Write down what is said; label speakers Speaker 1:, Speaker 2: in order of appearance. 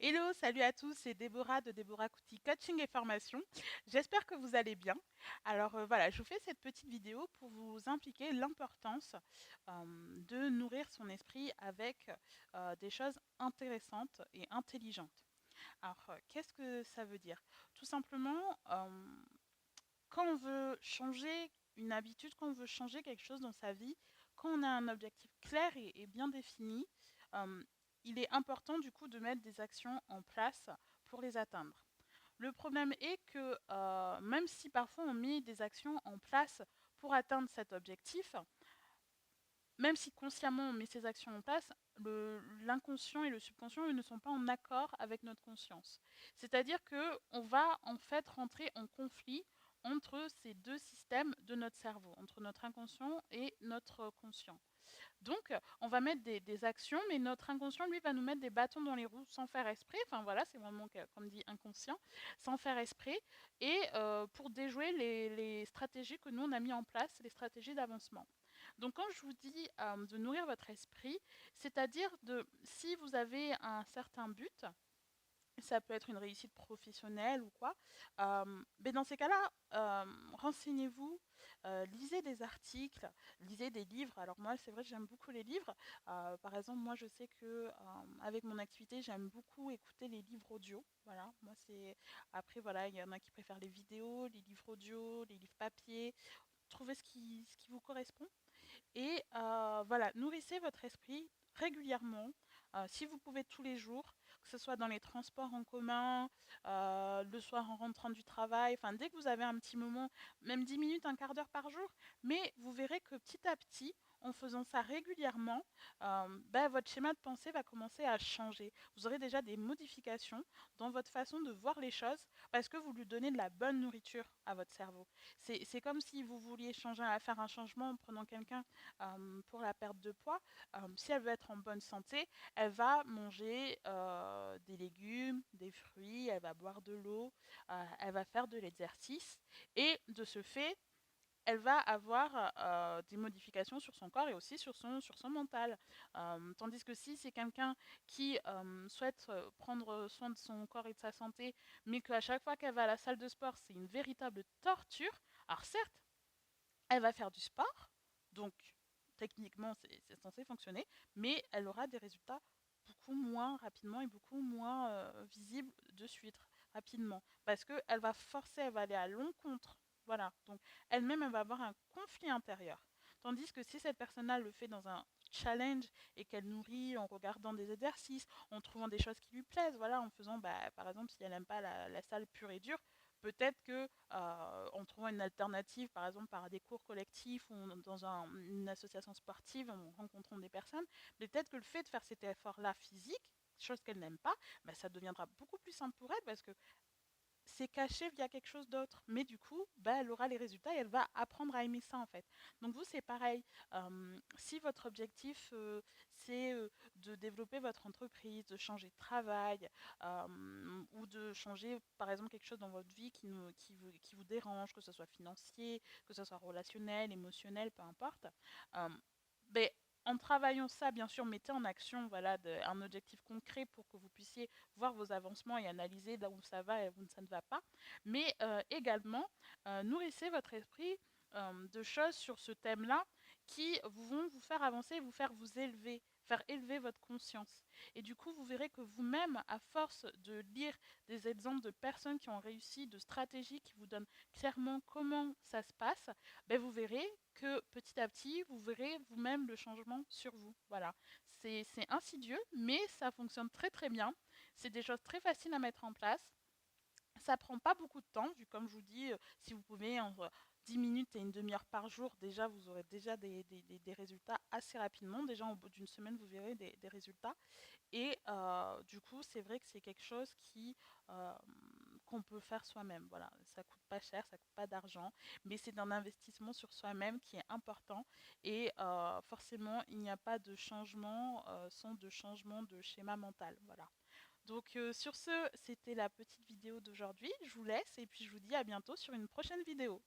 Speaker 1: Hello, salut à tous, c'est Déborah de Déborah Couty Coaching et Formation. J'espère que vous allez bien. Alors voilà, je vous fais cette petite vidéo pour vous impliquer l'importance de nourrir son esprit avec des choses intéressantes et intelligentes. Alors qu'est-ce que ça veut dire? Tout simplement, quand on veut changer une habitude, quand on veut changer quelque chose dans sa vie, quand on a un objectif clair et bien défini, euh, il est important du coup de mettre des actions en place pour les atteindre. Le problème est que même si parfois on met des actions en place pour atteindre cet objectif, même si consciemment on met ces actions en place, l'inconscient et le subconscient eux, ne sont pas en accord avec notre conscience. C'est-à-dire que on va en fait rentrer en conflit entre ces deux systèmes de notre cerveau, entre notre inconscient et notre conscient. Donc, on va mettre des actions, mais notre inconscient, lui, va nous mettre des bâtons dans les roues sans faire esprit. Enfin, voilà, c'est vraiment, comme dit, inconscient, sans faire esprit. Et pour déjouer les stratégies que nous, on a mis en place, les stratégies d'avancement. Donc, quand je vous dis de nourrir votre esprit, c'est-à-dire de, si vous avez un certain but, ça peut être une réussite professionnelle ou quoi. Mais dans ces cas-là, renseignez-vous, lisez des articles, lisez des livres. Alors moi, c'est vrai que j'aime beaucoup les livres. Par exemple, moi, je sais que avec mon activité, j'aime beaucoup écouter les livres audio. Voilà, moi c'est. Après, voilà, il y en a qui préfèrent les vidéos, les livres audio, les livres papier. Trouvez ce qui vous correspond. Et voilà, nourrissez votre esprit régulièrement, si vous pouvez tous les jours, que ce soit dans les transports en commun, le soir en rentrant du travail, enfin dès que vous avez un petit moment, même 10 minutes, un quart d'heure par jour, mais vous verrez que petit à petit, en faisant ça régulièrement, votre schéma de pensée va commencer à changer. Vous aurez déjà des modifications dans votre façon de voir les choses parce que vous lui donnez de la bonne nourriture à votre cerveau. C'est comme si vous vouliez faire un changement en prenant quelqu'un pour la perte de poids. Si elle veut être en bonne santé, elle va manger des légumes, des fruits, elle va boire de l'eau, elle va faire de l'exercice et de ce fait, elle va avoir des modifications sur son corps et aussi sur son mental. Tandis que si c'est quelqu'un qui souhaite prendre soin de son corps et de sa santé, mais qu'à chaque fois qu'elle va à la salle de sport, c'est une véritable torture, alors certes, elle va faire du sport, donc techniquement c'est censé fonctionner, mais elle aura des résultats beaucoup moins rapidement et beaucoup moins visibles de suite, rapidement. Parce qu'elle va forcer, elle va aller à l'encontre. Voilà, donc elle-même, elle va avoir un conflit intérieur. Tandis que si cette personne-là le fait dans un challenge et qu'elle nourrit en regardant des exercices, en trouvant des choses qui lui plaisent, voilà, en faisant, par exemple, si elle n'aime pas la salle pure et dure, peut-être que en trouvant une alternative, par exemple par des cours collectifs ou dans une association sportive, en rencontrant des personnes, peut-être que le fait de faire cet effort-là physique, chose qu'elle n'aime pas, ça deviendra beaucoup plus simple pour elle parce que c'est caché via quelque chose d'autre. Mais du coup, elle aura les résultats et elle va apprendre à aimer ça en fait. Donc vous, c'est pareil. Si votre objectif, c'est de développer votre entreprise, de changer de travail, ou de changer, par exemple, quelque chose dans votre vie qui vous dérange, que ce soit financier, que ce soit relationnel, émotionnel, peu importe, euh, ben, en travaillant ça, bien sûr, mettez en action voilà, un objectif concret pour que vous puissiez voir vos avancements et analyser là où ça va et où ça ne va pas. Mais également, nourrissez votre esprit de choses sur ce thème-là qui vont vous faire avancer, vous faire vous élever, faire élever votre conscience. Et du coup, vous verrez que vous-même, à force de lire des exemples de personnes qui ont réussi, de stratégies qui vous donnent clairement comment ça se passe, vous verrez que petit à petit, vous verrez vous-même le changement sur vous. Voilà. C'est insidieux, mais ça fonctionne très très bien. C'est des choses très faciles à mettre en place. Ça prend pas beaucoup de temps, vu comme je vous dis, si vous pouvez entre 10 minutes et une demi-heure par jour, déjà vous aurez déjà des résultats assez rapidement. Déjà au bout d'une semaine, vous verrez des résultats. Et du coup, c'est vrai que c'est quelque chose euh, qu'on peut faire soi-même. Voilà, ça coûte pas cher, ça coûte pas d'argent, mais c'est un investissement sur soi-même qui est important. Et forcément, il n'y a pas de changement sans de changement de schéma mental. Voilà. Donc sur ce, c'était la petite vidéo d'aujourd'hui. Je vous laisse et puis je vous dis à bientôt sur une prochaine vidéo.